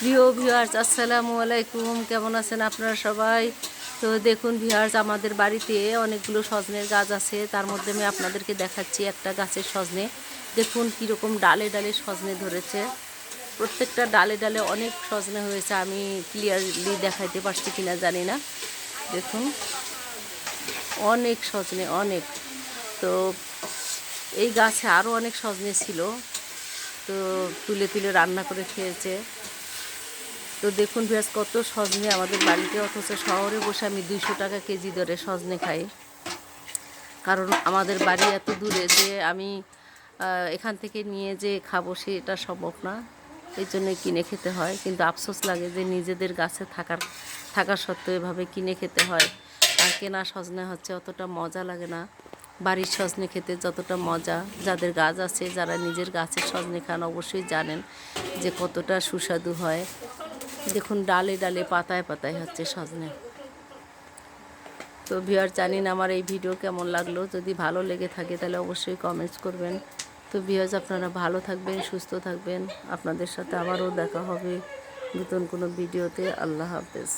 প্রিয় ভিউয়ার্স, আসসালামু আলাইকুম। কেমন আছেন আপনারা সবাই? তো দেখুন ভিউয়ার্স, আমাদের বাড়িতে অনেকগুলো সজনের গাছ আছে। তার মধ্যে আমি আপনাদেরকে দেখাচ্ছি একটা গাছের সজনে। দেখুন কীরকম ডালে ডালে সজনে ধরেছে। প্রত্যেকটা ডালে ডালে অনেক সজনে হয়েছে। আমি ক্লিয়ারলি দেখাইতে পারছি কিনা জানি না। দেখুন অনেক সজনে, অনেক। তো এই গাছে আরও অনেক সজনে ছিল, তো তুলে তুলে রান্না করে খেয়েছে। তো দেখুন ভিউয়ার্স, কত সজনে আমাদের বাড়িতে, অথচ শহরে বসে আমি 200 টাকা কেজি দরে সজনে খাই। কারণ আমাদের বাড়ি এত দূরে যে আমি এখান থেকে নিয়ে যে খাবো সেটা সম্ভব না, এই জন্যই কিনে খেতে হয়। কিন্তু আফসোস লাগে যে নিজেদের গাছে থাকার সত্ত্বেও এভাবে কিনে খেতে হয়। আর কেনা সজনে হচ্ছে অতটা মজা লাগে না, বাড়ির সজনে খেতে যতটা মজা। যাদের গাছ আছে, যারা নিজের গাছের সজনে খান, অবশ্যই জানেন যে কতটা সুস্বাদু হয়। দেখুন ডালে ডালে পাতায় পাতায় হচ্ছে সজনে। তো ভিউয়ার, জানি না আমার এই ভিডিও কেমন লাগলো। যদি ভালো লেগে থাকে তাহলে অবশ্যই কমেন্টস করবেন। তো ভিউয়ার্স, আপনারা ভালো থাকবেন, সুস্থ থাকবেন। আপনাদের সাথে আবারও দেখা হবে নতুন কোনো ভিডিওতে। আল্লাহ হাফেজ।